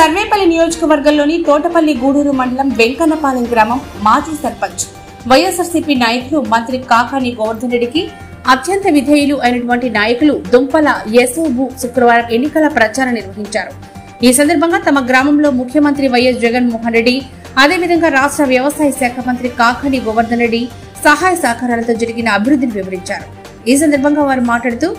సర్వేపల్లి నియోజకవర్గంలోని తోటపల్లి గూడూరు మండలం వెంకన్నపాలెం గ్రామం మాజీ సర్పంచ్ వైఎస్ఆర్సీపీ నాయకులు మంత్రి కాకాని గోవర్ధన్ రెడ్డికి అత్యంత విధేయులు అయినటువంటి నాయకులు దుంపల యశోబు శుక్రవారం ఎన్నికల ప్రచారం నిర్వహించారు. ఈ సందర్భంగా తమ గ్రామంలో ముఖ్యమంత్రి వైఎస్ జగన్మోహన్ రెడ్డి, అదేవిధంగా రాష్ట్ర వ్యవసాయ శాఖ మంత్రి కాకాని గోవర్ధన్ రెడ్డి సహాయ సహకారాలతో జరిగిన అభివృద్ధిని వివరించారు. ఈ సందర్భంగా వారు మాట్లాడుతూ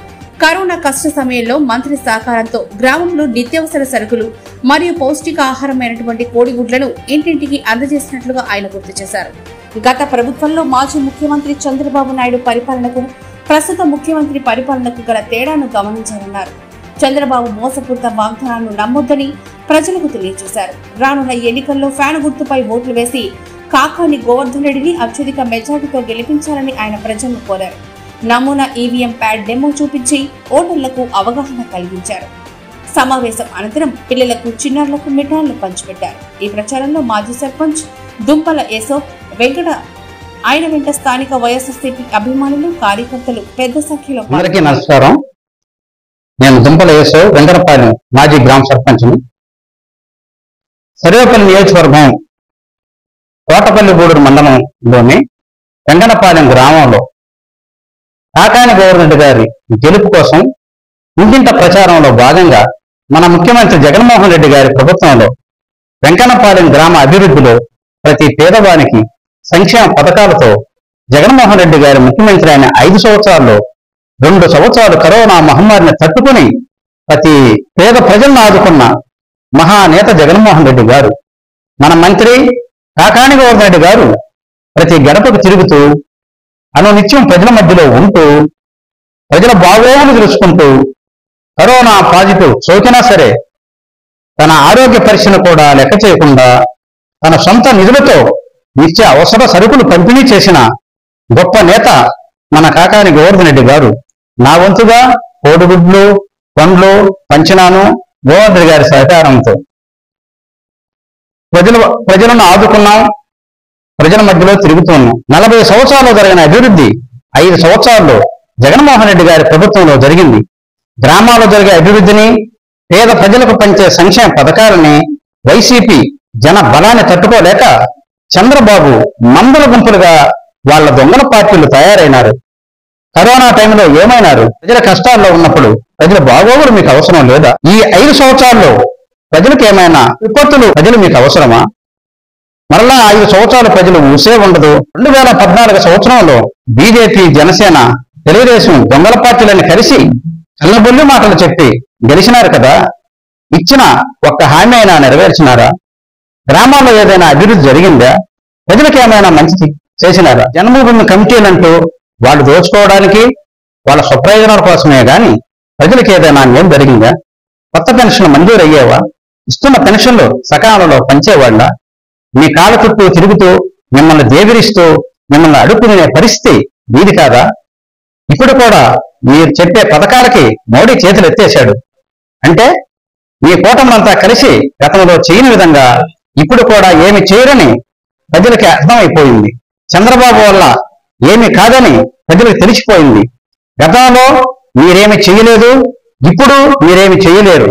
కరోనా కష్ట సమయంలో మంత్రి సహకారంతో గ్రామంలో నిత్యావసర సరుకులు మరియు పౌష్టికాహారమైనటువంటి కోడిగుడ్లను ఇంటింటికి అందజేసినట్లుగా ఆయన గుర్తు చేశారు. గత ప్రభుత్వంలో మాజీ ముఖ్యమంత్రి చంద్రబాబు నాయుడు పరిపాలనకు ప్రస్తుత ముఖ్యమంత్రి పరిపాలనకు గల తేడాను గమనించారన్నారు. చంద్రబాబు మోసపూరిత వాగ్దానాలను నమ్మొద్దని ప్రజలకు తెలియజేశారు. రానున్న ఎన్నికల్లో ఫ్యాన్ గుర్తుపై ఓట్లు వేసి కాకాని గోవర్ధన్ రెడ్డిని అత్యధిక మెజార్టీతో గెలిపించాలని ఆయన ప్రజలను కోరారు. నమూనా ఈవీఎం ప్యాడ్ డెమో చూపించి ఓటర్లకు అవగాహన కలిగించారు. సమావేశం అనంతరం పిల్లలకు, చిన్నారులకు మిఠాయిలు పంచిపెట్టారు. ఈ ప్రచారంలో మాజీ సర్పంచ్ దుంపల యశోబ్, వెంకట, ఆయన వెంట స్థానిక వైఎస్ఆర్సీపీ అభిమానులు, కార్యకర్తలు పెద్ద సంఖ్యలో. అందరికీ నమస్కారం. నేను దుంపల యశోబ్, వెంకటపాలెం మాజీ గ్రామ సర్పంచ్ని. సర్వేపల్లి నియోజకవర్గం తోటపల్లి గూడూరు మండలంలోని వెంకటపాలెం గ్రామంలో కాకాని గోవర్ధన్ రెడ్డి గారి గెలుపు కోసం ఇంటింట ప్రచారంలో భాగంగా మన ముఖ్యమంత్రి జగన్మోహన్ రెడ్డి గారి ప్రభుత్వంలో వెంకన్నపాలెం గ్రామ అభివృద్ధిలో ప్రతి పేదవానికి సంక్షేమ పథకాలతో జగన్మోహన్ రెడ్డి గారి ముఖ్యమంత్రి అయిన 5 సంవత్సరాల్లో 2 సంవత్సరాలు కరోనా మహమ్మారిని తట్టుకుని ప్రతి పేద ప్రజలను ఆదుకున్న మహానేత జగన్మోహన్ రెడ్డి గారు, మన మంత్రి కాకాని గోవర్ధన్ రెడ్డి గారు ప్రతి గడపకు తిరుగుతూ అనునిత్యం ప్రజల మధ్యలో ఉంటూ ప్రజల బాగోగులు తెలుసుకుంటూ కరోనా పాజిటివ్ సోకినా సరే తన ఆరోగ్య పరీక్షను కూడా లెక్క చేయకుండా తన సొంత నిధులతో నిత్య అవసర సరుకులు పంపిణీ చేసిన గొప్ప నేత మన కాకాని గోవర్ధన్ రెడ్డి గారు. నా వంతుగా కోడిగుడ్లు, పండ్లు పంచినాను గోవర్ధన్ రెడ్డి గారి సహకారంతో. ప్రజలను ఆదుకున్నాం, ప్రజల మధ్యలో తిరుగుతున్నాం. 40 సంవత్సరాల్లో జరిగిన అభివృద్ధి 5 సంవత్సరాల్లో జగన్మోహన్ రెడ్డి గారి ప్రభుత్వంలో జరిగింది. గ్రామాల్లో జరిగే అభివృద్ధిని, పేద ప్రజలకు పంచే సంక్షేమ పథకాలని వైసీపీ జన బలాన్ని తట్టుకోలేక చంద్రబాబు మందల గుంపులుగా వాళ్ళ దొంగల పార్టీలు తయారైనారు. కరోనా టైంలో ఏమైనారు? ప్రజల కష్టాల్లో ఉన్నప్పుడు ప్రజల బాగోగులు మీకు అవసరం లేదా? ఈ 5 సంవత్సరాల్లో ప్రజలకు ఏమైనా విపత్తులు ప్రజలు మీకు అవసరమా? మరలా 5 సంవత్సరాలు ప్రజలు ఊసే ఉండదు. 2014 సంవత్సరంలో బీజేపీ, జనసేన, తెలుగుదేశం దొంగల పార్టీలను కలిసి కళ్ళబొల్లి మాటలు చెప్పి గెలిచినారు కదా. ఇచ్చిన ఒక్క హామీ అయినా నెరవేర్చినారా? గ్రామాల్లో ఏదైనా అభివృద్ధి జరిగిందా? ప్రజలకు ఏమైనా మంచి చేసినారా? జన్మభూమి కమిటీలంటూ వాళ్ళు దోచుకోవడానికి, వాళ్ళ స్వప్రయోజనాల కోసమే గాని ప్రజలకు ఏదైనా న్యాయం జరిగిందా? కొత్త పెన్షన్ మంజూరు అయ్యేవా? ఇస్తున్న పెన్షన్లు సకాలంలో పంచేవాళ్ళ? మీ కాళ్ళ చుట్టూ తిరుగుతూ మిమ్మల్ని దేవిరిస్తూ మిమ్మల్ని అడుక్కునే పరిస్థితి మీది కాదా? ఇప్పుడు కూడా మీరు చెప్పే పథకాలకి మోడీ చేతులు ఎత్తేశాడు అంటే మీ కూటమిలంతా కలిసి గతంలో చేయని విధంగా ఇప్పుడు కూడా ఏమి చేయరని ప్రజలకి అర్థమైపోయింది. చంద్రబాబు వల్ల ఏమి కాదని ప్రజలకు తెలిసిపోయింది. గతంలో మీరేమి చేయలేదు, ఇప్పుడు మీరేమి చేయలేరు.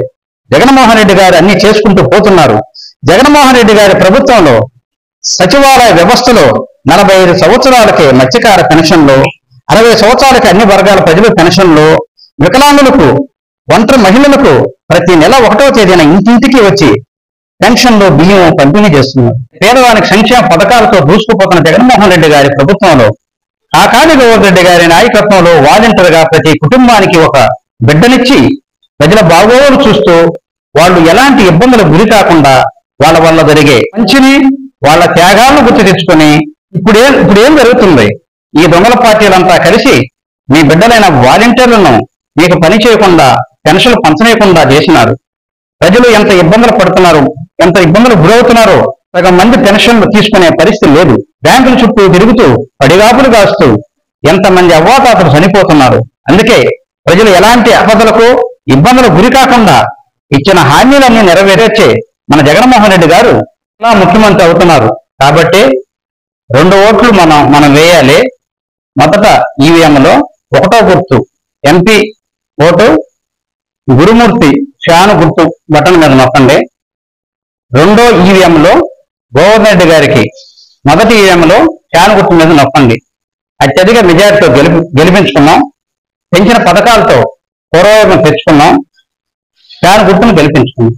జగన్మోహన్ రెడ్డి గారు అన్ని చేసుకుంటూ పోతున్నారు. జగన్మోహన్ రెడ్డి గారి ప్రభుత్వంలో సచివాలయ వ్యవస్థలో 45 సంవత్సరాలకే మత్స్యకార పెన్షన్లు, 60 సంవత్సరాలకి అన్ని వర్గాల ప్రజల పెన్షన్లు, వికలాంగులకు, ఒంటరి మహిళలకు ప్రతి నెల 1వ తేదీన ఇంటింటికి వచ్చి పెన్షన్లు, బియ్యం పంపిణీ చేస్తున్నారు. పేదవానికి సంక్షేమ పథకాలతో దూసుకుపోతున్న జగన్మోహన్ రెడ్డి గారి ప్రభుత్వంలో కాకాని గోవర్ధన్ రెడ్డి గారి నాయకత్వంలో వాలంటీర్గా ప్రతి కుటుంబానికి ఒక బిడ్డనిచ్చి ప్రజల బాగోగులు చూస్తూ వాళ్ళు ఎలాంటి ఇబ్బందులకు గురి కాకుండా వాళ్ళ వల్ల జరిగే మంచిని, వాళ్ళ త్యాగాలను గుర్తు తెచ్చుకొని ఇప్పుడేం జరుగుతుంది? ఈ దొంగల పార్టీలంతా కలిసి మీ బిడ్డలైన వాలంటీర్లను మీకు పని చేయకుండా, పెన్షన్లు పంచనీయకుండా చేసినారు. ప్రజలు ఎంత ఇబ్బందులు పడుతున్నారు, ఎంత ఇబ్బందులు గురవుతున్నారో సగం మంది పెన్షన్లు తీసుకునే పరిస్థితి లేదు. బ్యాంకుల చుట్టూ తిరుగుతూ పడిగాపులు కాస్తూ ఎంతమంది అవ్వాతాతలు చనిపోతున్నారు. అందుకే ప్రజలు ఎలాంటి ఆపదలకు, ఇబ్బందులకు గురి కాకుండా ఇచ్చిన హామీలన్నీ నెరవేర్చే మన జగన్మోహన్ రెడ్డి గారు ఇలా ముఖ్యమంత్రి అవుతున్నారు. కాబట్టి 2 ఓట్లు మనం వేయాలి. మొదట ఈవీఎంలో 1వ గుర్తు ఎంపీ ఓటు గురుమూర్తి ఫ్యాను గుర్తు బటన్ మీద నొక్కండి. రెండో ఈవీఎంలో గోవర్ధన్ రెడ్డి గారికి, మొదటి ఈవీఎంలో ఫ్యాన్ గుర్తు మీద నొక్కండి. అత్యధిక మెజార్టీతో గెలిపించుకున్నాం. పెంచిన పథకాలతో పూర్వవేగం తెచ్చుకున్నాం. ఫ్యాన్ గుర్తును గెలిపించుకున్నాం.